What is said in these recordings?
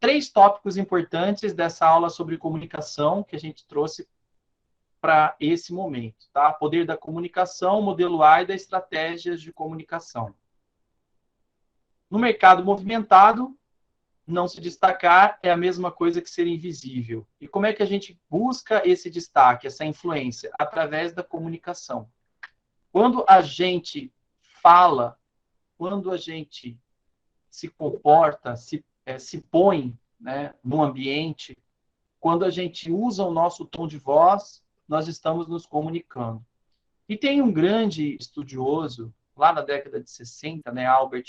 3 tópicos importantes dessa aula sobre comunicação que a gente trouxe para esse momento, tá? Poder da comunicação, modelo A e das estratégias de comunicação. No mercado movimentado, não se destacar é a mesma coisa que ser invisível. E como é que a gente busca esse destaque, essa influência? Através da comunicação. Quando a gente fala, quando a gente se comporta, se põe, né, no ambiente, quando a gente usa o nosso tom de voz, nós estamos nos comunicando. E tem um grande estudioso, lá na década de 60, né, Albert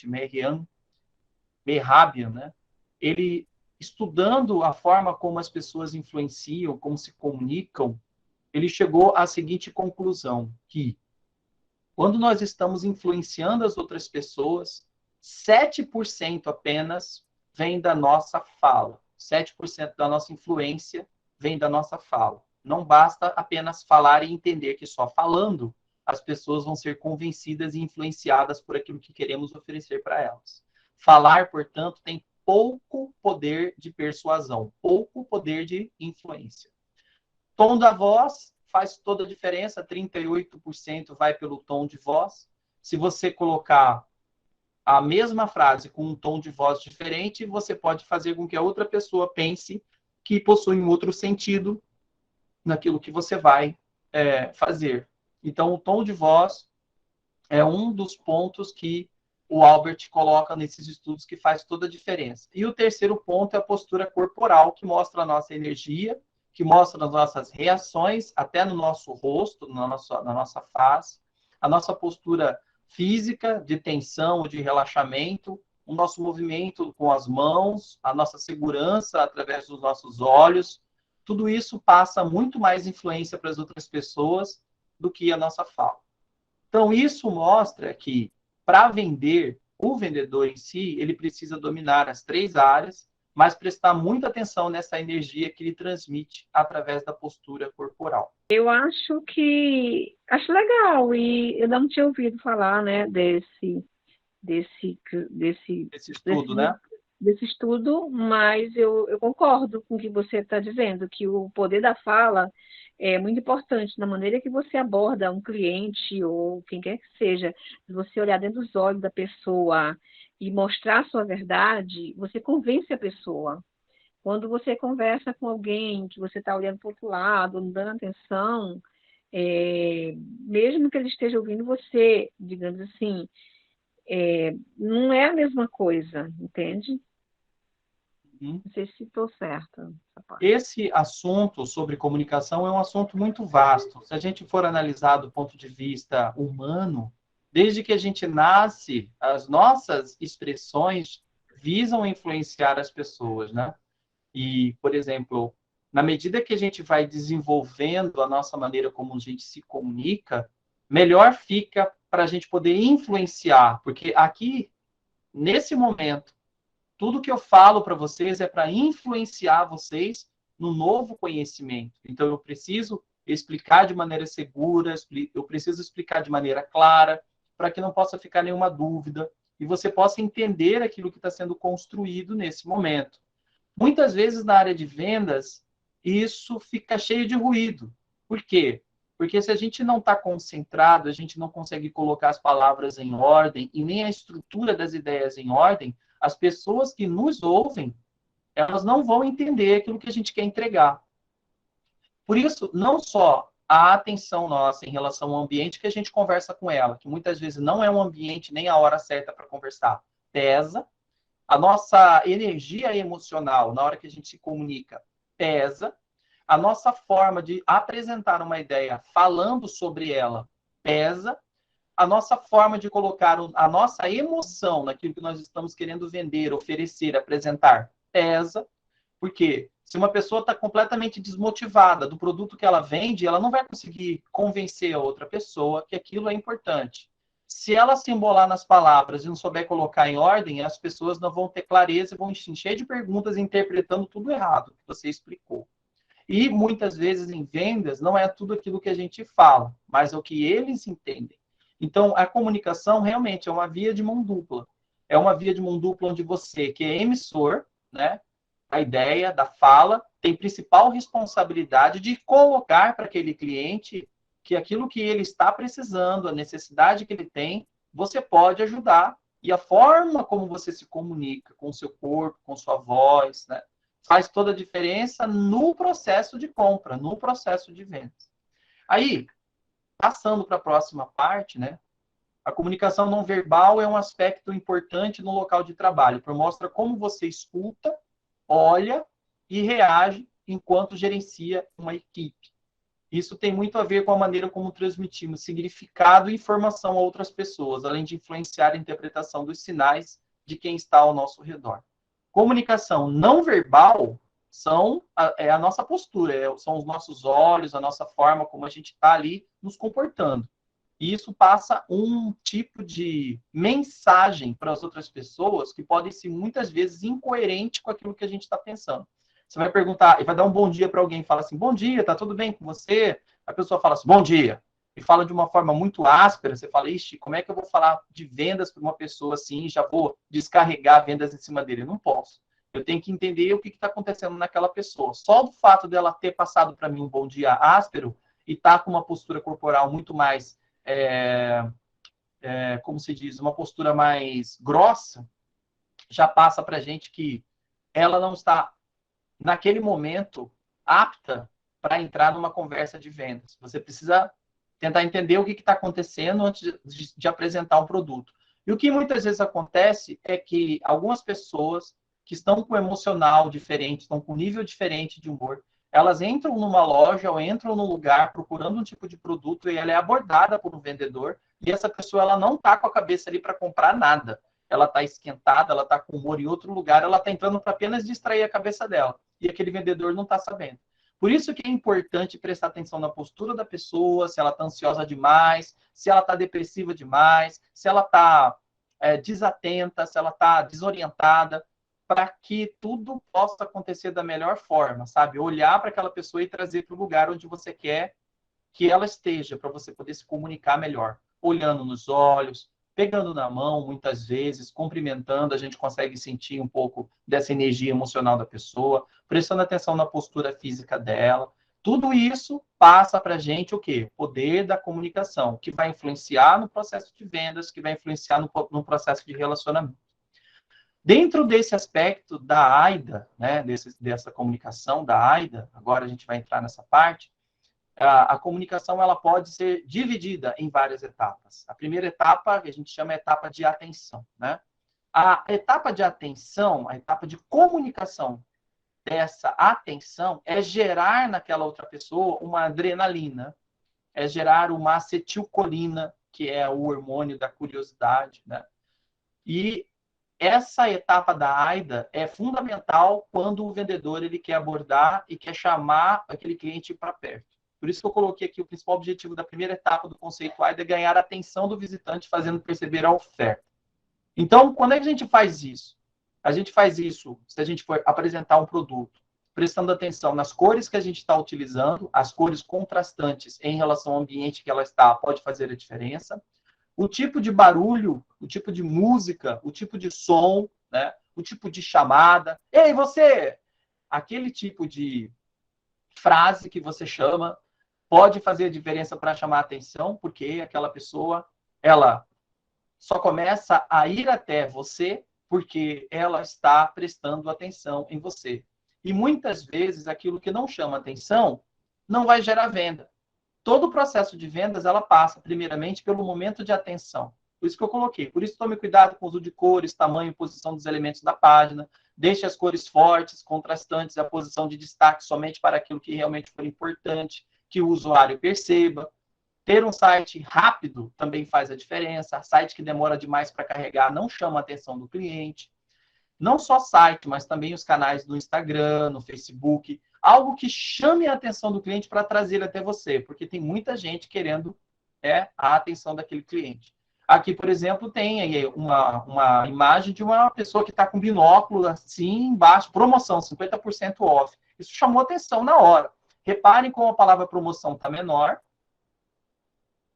Mehrabian, né, ele, estudando a forma como as pessoas influenciam, como se comunicam, ele chegou à seguinte conclusão, que quando nós estamos influenciando as outras pessoas, 7% apenas vem da nossa fala. 7% da nossa influência vem da nossa fala. Não basta apenas falar e entender que só falando as pessoas vão ser convencidas e influenciadas por aquilo que queremos oferecer para elas. Falar, portanto, tem pouco poder de persuasão, pouco poder de influência. Tom da voz faz toda a diferença, 38% vai pelo tom de voz. Se você colocar a mesma frase com um tom de voz diferente, você pode fazer com que a outra pessoa pense que possui um outro sentido naquilo que você vai fazer. Então, o tom de voz é um dos pontos que o Albert coloca nesses estudos que faz toda a diferença. E o terceiro ponto é a postura corporal, que mostra a nossa energia, que mostra as nossas reações, até no nosso rosto, na nossa face, a nossa postura física, de tensão ou de relaxamento, o nosso movimento com as mãos, a nossa segurança através dos nossos olhos, tudo isso passa muito mais influência para as outras pessoas do que a nossa fala. Então, isso mostra que, para vender, o vendedor em si, ele precisa dominar as 3 áreas, mas prestar muita atenção nessa energia que ele transmite através da postura corporal. Eu acho legal, e eu não tinha ouvido falar, né, desse, desse, Esse estudo, desse, né? desse estudo, mas eu concordo com o que você está dizendo, que o poder da fala é muito importante na maneira que você aborda um cliente ou quem quer que seja. Se você olhar dentro dos olhos da pessoa e mostrar a sua verdade, você convence a pessoa. Quando você conversa com alguém que você está olhando para o outro lado, não dando atenção, mesmo que ele esteja ouvindo você, digamos assim, não é a mesma coisa, entende? Uhum. Não sei se estou certa nessa parte. Esse assunto sobre comunicação é um assunto muito vasto. Se a gente for analisar do ponto de vista humano, desde que a gente nasce, as nossas expressões visam influenciar as pessoas, né? E, por exemplo, na medida que a gente vai desenvolvendo a nossa maneira como a gente se comunica, melhor fica para a gente poder influenciar, porque aqui, nesse momento, tudo que eu falo para vocês é para influenciar vocês no novo conhecimento. Então, eu preciso explicar de maneira segura, eu preciso explicar de maneira clara, para que não possa ficar nenhuma dúvida e você possa entender aquilo que está sendo construído nesse momento. Muitas vezes na área de vendas, isso fica cheio de ruído. Por quê? Porque se a gente não está concentrado, a gente não consegue colocar as palavras em ordem e nem a estrutura das ideias em ordem, as pessoas que nos ouvem, elas não vão entender aquilo que a gente quer entregar. Por isso, não só a atenção nossa em relação ao ambiente que a gente conversa com ela, que muitas vezes não é um ambiente nem a hora certa para conversar, pesa, a nossa energia emocional na hora que a gente se comunica pesa, a nossa forma de apresentar uma ideia falando sobre ela pesa, a nossa forma de colocar a nossa emoção naquilo que nós estamos querendo vender, oferecer, apresentar pesa, porque se uma pessoa está completamente desmotivada do produto que ela vende, ela não vai conseguir convencer a outra pessoa que aquilo é importante. Se ela se embolar nas palavras e não souber colocar em ordem, as pessoas não vão ter clareza e vão encher de perguntas interpretando tudo errado que você explicou. E muitas vezes em vendas não é tudo aquilo que a gente fala, mas é o que eles entendem. Então, a comunicação realmente é uma via de mão dupla. É uma via de mão dupla onde você, que é emissor, né, da ideia, da fala, tem principal responsabilidade de colocar para aquele cliente que aquilo que ele está precisando, a necessidade que ele tem, você pode ajudar. E a forma como você se comunica com o seu corpo, com sua voz, né, faz toda a diferença no processo de compra, no processo de vendas. Aí, passando para a próxima parte, né, a comunicação não verbal é um aspecto importante no local de trabalho, porque mostra como você escuta, olha e reage enquanto gerencia uma equipe. Isso tem muito a ver com a maneira como transmitimos significado e informação a outras pessoas, além de influenciar a interpretação dos sinais de quem está ao nosso redor. Comunicação não verbal é a nossa postura, são os nossos olhos, a nossa forma como a gente está ali nos comportando. E isso passa um tipo de mensagem para as outras pessoas que pode ser muitas vezes incoerente com aquilo que a gente está pensando. Você vai perguntar, e vai dar um bom dia para alguém, fala assim, bom dia, tá tudo bem com você? A pessoa fala assim, bom dia. E fala de uma forma muito áspera, você fala, ixi, como é que eu vou falar de vendas para uma pessoa assim, já vou descarregar vendas em cima dele? Não posso. Eu tenho que entender o que está acontecendo naquela pessoa. Só do fato dela ter passado para mim um bom dia áspero e tá com uma postura corporal muito mais, como se diz, uma postura mais grossa, já passa para a gente que ela não está naquele momento, apta para entrar numa conversa de vendas. Você precisa tentar entender o que está acontecendo antes de apresentar um produto. E o que muitas vezes acontece é que algumas pessoas que estão com emocional diferente, estão com nível diferente de humor, elas entram numa loja ou entram num lugar procurando um tipo de produto e ela é abordada por um vendedor e essa pessoa ela não está com a cabeça ali para comprar nada. Ela está esquentada, ela está com humor em outro lugar, ela está entrando para apenas distrair a cabeça dela. E aquele vendedor não está sabendo. Por isso que é importante prestar atenção na postura da pessoa, se ela está ansiosa demais, se ela está depressiva demais, se ela está desatenta, se ela está desorientada, para que tudo possa acontecer da melhor forma, sabe? Olhar para aquela pessoa e trazer para o lugar onde você quer que ela esteja, para você poder se comunicar melhor. Olhando nos olhos, pegando na mão, muitas vezes, cumprimentando, a gente consegue sentir um pouco dessa energia emocional da pessoa, prestando atenção na postura física dela. Tudo isso passa para a gente o quê? Poder da comunicação, que vai influenciar no processo de vendas, que vai influenciar no processo de relacionamento. Dentro desse aspecto da AIDA, né, dessa comunicação da AIDA, agora a gente vai entrar nessa parte, a comunicação ela pode ser dividida em várias etapas. A primeira etapa, que a gente chama de etapa de atenção, né? A etapa de atenção, a etapa de comunicação dessa atenção é gerar naquela outra pessoa uma adrenalina, é gerar uma acetilcolina, que é o hormônio da curiosidade, né? E essa etapa da AIDA é fundamental quando o vendedor ele quer abordar e quer chamar aquele cliente para perto. Por isso que eu coloquei aqui o principal objetivo da primeira etapa do conceito AIDA é ganhar a atenção do visitante, fazendo perceber a oferta. Então, quando é que a gente faz isso? A gente faz isso se a gente for apresentar um produto, prestando atenção nas cores que a gente está utilizando, as cores contrastantes em relação ao ambiente que ela está, pode fazer a diferença. O tipo de barulho, o tipo de música, o tipo de som, né? O tipo de chamada. Ei, você! Aquele tipo de frase que você chama pode fazer a diferença para chamar a atenção, porque aquela pessoa, ela só começa a ir até você porque ela está prestando atenção em você. E muitas vezes aquilo que não chama atenção não vai gerar venda. Todo o processo de vendas, ela passa, primeiramente, pelo momento de atenção. Por isso que eu coloquei. Por isso, tome cuidado com o uso de cores, tamanho e posição dos elementos da página. Deixe as cores fortes, contrastantes, a posição de destaque somente para aquilo que realmente for importante, que o usuário perceba. Ter um site rápido também faz a diferença. Site que demora demais para carregar não chama a atenção do cliente. Não só site, mas também os canais do Instagram, no Facebook, algo que chame a atenção do cliente para trazer ele até você, porque tem muita gente querendo a atenção daquele cliente. Aqui, por exemplo, tem aí uma imagem de uma pessoa que está com binóculo assim embaixo, promoção, 50% off. Isso chamou atenção na hora. Reparem como a palavra promoção está menor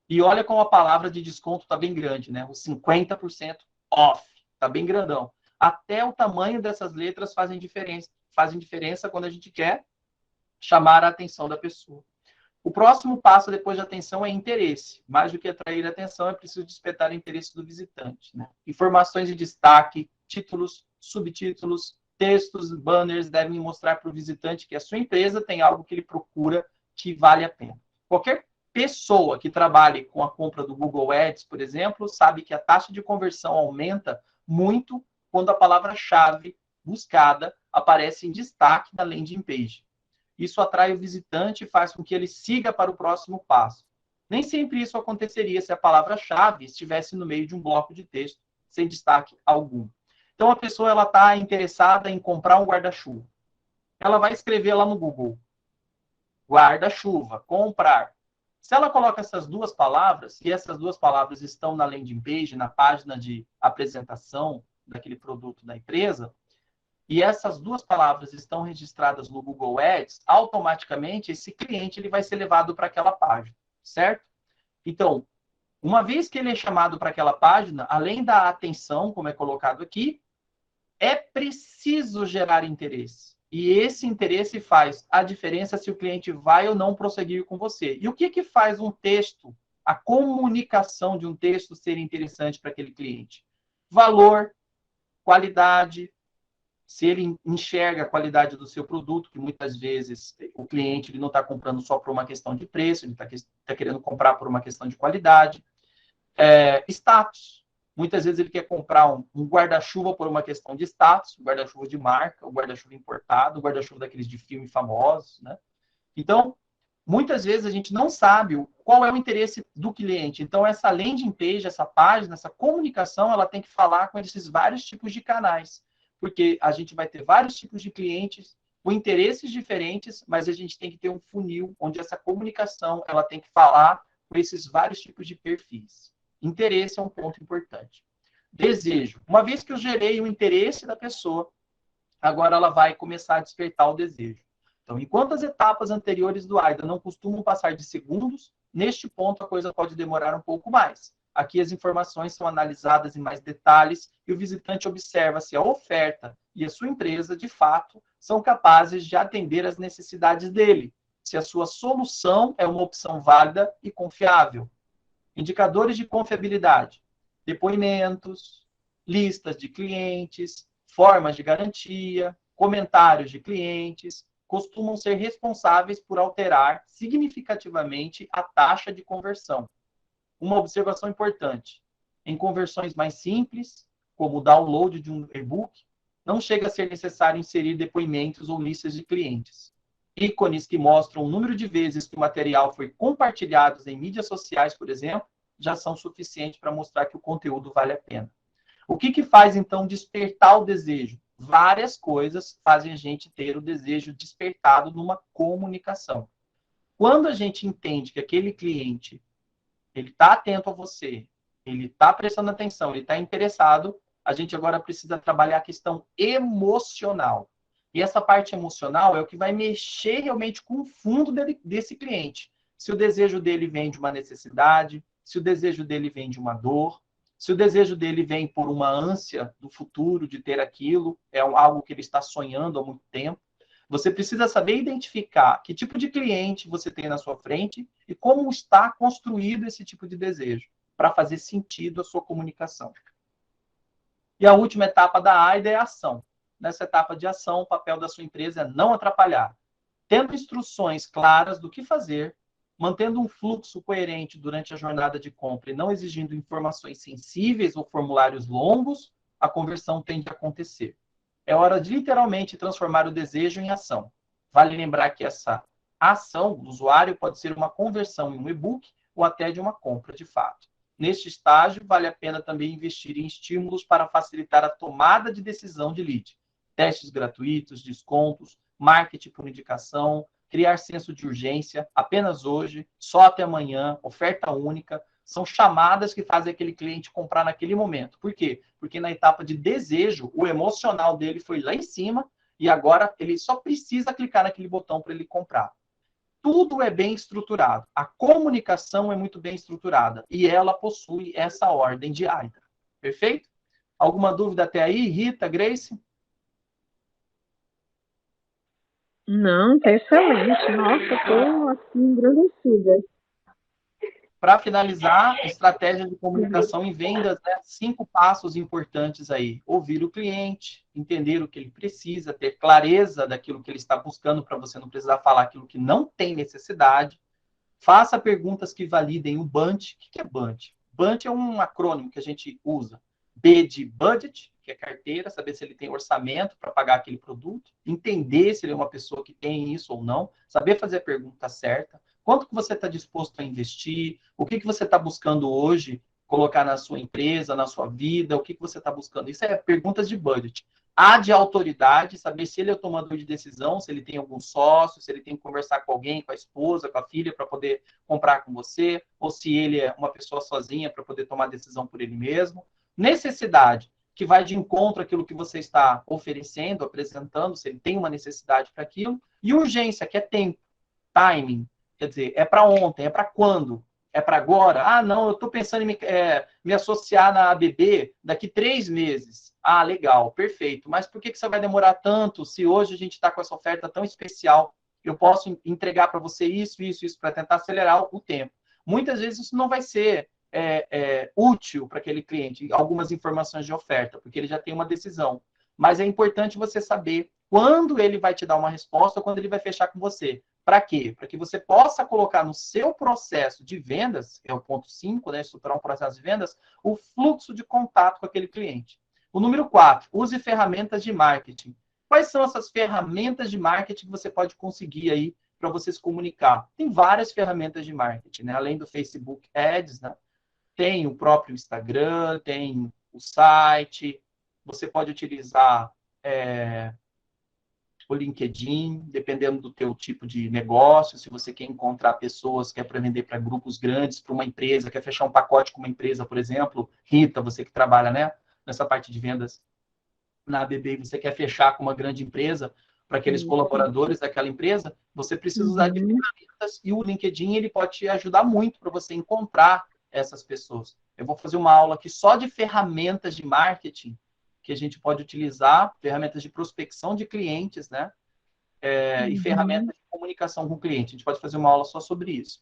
e olha como a palavra de desconto está bem grande, né? O 50% off, está bem grandão. Até o tamanho dessas letras faz fazem diferença quando a gente quer chamar a atenção da pessoa. O próximo passo depois de atenção é interesse. Mais do que atrair atenção, é preciso despertar o interesse do visitante, né? Informações de destaque, títulos, subtítulos, textos, banners devem mostrar para o visitante que a sua empresa tem algo que ele procura que vale a pena. Qualquer pessoa que trabalhe com a compra do Google Ads, por exemplo, sabe que a taxa de conversão aumenta muito quando a palavra-chave buscada aparece em destaque na landing page. Isso atrai o visitante e faz com que ele siga para o próximo passo. Nem sempre isso aconteceria se a palavra-chave estivesse no meio de um bloco de texto, sem destaque algum. Então, a pessoa está interessada em comprar um guarda-chuva. Ela vai escrever lá no Google, guarda-chuva, comprar. Se ela coloca essas duas palavras, e essas duas palavras estão na landing page, na página de apresentação daquele produto da empresa, e essas duas palavras estão registradas no Google Ads, automaticamente esse cliente ele vai ser levado para aquela página, certo? Então, uma vez que ele é chamado para aquela página, além da atenção, como é colocado aqui, é preciso gerar interesse. E esse interesse faz a diferença se o cliente vai ou não prosseguir com você. E o que faz um texto, a comunicação de um texto ser interessante para aquele cliente? Valor, qualidade, se ele enxerga a qualidade do seu produto, que muitas vezes o cliente ele não está comprando só por uma questão de preço, ele está querendo comprar por uma questão de qualidade. Status. Muitas vezes ele quer comprar um guarda-chuva por uma questão de status, um guarda-chuva de marca, um guarda-chuva importado, um guarda-chuva daqueles de filme famosos, né? Então, muitas vezes a gente não sabe qual é o interesse do cliente. Então, essa landing page, essa página, essa comunicação, ela tem que falar com esses vários tipos de canais. Porque a gente vai ter vários tipos de clientes com interesses diferentes, mas a gente tem que ter um funil onde essa comunicação ela tem que falar com esses vários tipos de perfis. Interesse é um ponto importante. Desejo. Uma vez que eu gerei o interesse da pessoa, agora ela vai começar a despertar o desejo. Então, enquanto as etapas anteriores do AIDA não costumam passar de segundos, neste ponto a coisa pode demorar um pouco mais. Aqui as informações são analisadas em mais detalhes e o visitante observa se a oferta e a sua empresa, de fato, são capazes de atender às necessidades dele, se a sua solução é uma opção válida e confiável. Indicadores de confiabilidade, depoimentos, listas de clientes, formas de garantia, comentários de clientes, costumam ser responsáveis por alterar significativamente a taxa de conversão. Uma observação importante: em conversões mais simples, como o download de um e-book, não chega a ser necessário inserir depoimentos ou listas de clientes. Ícones que mostram o número de vezes que o material foi compartilhado em mídias sociais, por exemplo, já são suficientes para mostrar que o conteúdo vale a pena. O que faz, então, despertar o desejo? Várias coisas fazem a gente ter o desejo despertado numa comunicação. Quando a gente entende que aquele cliente ele está atento a você, ele está prestando atenção, ele está interessado, a gente agora precisa trabalhar a questão emocional. E essa parte emocional é o que vai mexer realmente com o fundo desse cliente. Se o desejo dele vem de uma necessidade, se o desejo dele vem de uma dor, se o desejo dele vem por uma ânsia do futuro de ter aquilo, é algo que ele está sonhando há muito tempo. Você precisa saber identificar que tipo de cliente você tem na sua frente e como está construído esse tipo de desejo, para fazer sentido a sua comunicação. E a última etapa da AIDA é a ação. Nessa etapa de ação, o papel da sua empresa é não atrapalhar. Tendo instruções claras do que fazer, mantendo um fluxo coerente durante a jornada de compra e não exigindo informações sensíveis ou formulários longos, a conversão tende a acontecer. É hora de literalmente transformar o desejo em ação. Vale lembrar que essa ação do usuário pode ser uma conversão em um e-book ou até de uma compra de fato. Neste estágio, vale a pena também investir em estímulos para facilitar a tomada de decisão de lead. Testes gratuitos, descontos, marketing por indicação, criar senso de urgência, apenas hoje, só até amanhã, oferta única, são chamadas que fazem aquele cliente comprar naquele momento. Por quê? Porque na etapa de desejo, o emocional dele foi lá em cima e agora ele só precisa clicar naquele botão para ele comprar. Tudo é bem estruturado. A comunicação é muito bem estruturada e ela possui essa ordem de AIDA. Perfeito? Alguma dúvida até aí? Rita, Grace? Não, tá excelente. Nossa, estou assim, engrandecida. Para finalizar, estratégia de comunicação em vendas, né? 5 passos importantes aí. Ouvir o cliente, entender o que ele precisa, ter clareza daquilo que ele está buscando para você não precisar falar aquilo que não tem necessidade. Faça perguntas que validem o BUNT. O que é BUNT? BUNT é um acrônimo que a gente usa. B de budget, que é carteira, saber se ele tem orçamento para pagar aquele produto, entender se ele é uma pessoa que tem isso ou não, saber fazer a pergunta certa, quanto que você está disposto a investir, o que você está buscando hoje colocar na sua empresa, na sua vida, o que você está buscando. Isso é perguntas de budget. A de autoridade, saber se ele é o tomador de decisão, se ele tem algum sócio, se ele tem que conversar com alguém, com a esposa, com a filha, para poder comprar com você, ou se ele é uma pessoa sozinha para poder tomar decisão por ele mesmo. Necessidade, que vai de encontro àquilo que você está oferecendo, apresentando, se ele tem uma necessidade para aquilo. E urgência, que é tempo, timing, quer dizer, é para ontem, é para quando? É para agora? Ah, não, eu estou pensando em me associar na ABB daqui 3 meses. Ah, legal, perfeito. Mas por que você vai demorar tanto se hoje a gente está com essa oferta tão especial? Eu posso entregar para você isso, para tentar acelerar o tempo. Muitas vezes isso não vai ser útil para aquele cliente, algumas informações de oferta, porque ele já tem uma decisão. Mas é importante você saber quando ele vai te dar uma resposta ou quando ele vai fechar com você. Para quê? Para que você possa colocar no seu processo de vendas, que é o ponto 5, né, estruturar um processo de vendas, o fluxo de contato com aquele cliente. O número 4, use ferramentas de marketing. Quais são essas ferramentas de marketing que você pode conseguir aí para você se comunicar? Tem várias ferramentas de marketing, né? Além do Facebook Ads, né? Tem o próprio Instagram, tem o site, você pode utilizar o LinkedIn, dependendo do teu tipo de negócio, se você quer encontrar pessoas, quer para vender para grupos grandes, para uma empresa, quer fechar um pacote com uma empresa, por exemplo, Rita, você que trabalha, né, nessa parte de vendas na ABB, você quer fechar com uma grande empresa, para aqueles colaboradores daquela empresa, você precisa usar de ferramentas e o LinkedIn ele pode te ajudar muito para você encontrar essas pessoas. Eu vou fazer uma aula aqui só de ferramentas de marketing que a gente pode utilizar, ferramentas de prospecção de clientes, né? E ferramentas de comunicação com o cliente. A gente pode fazer uma aula só sobre isso.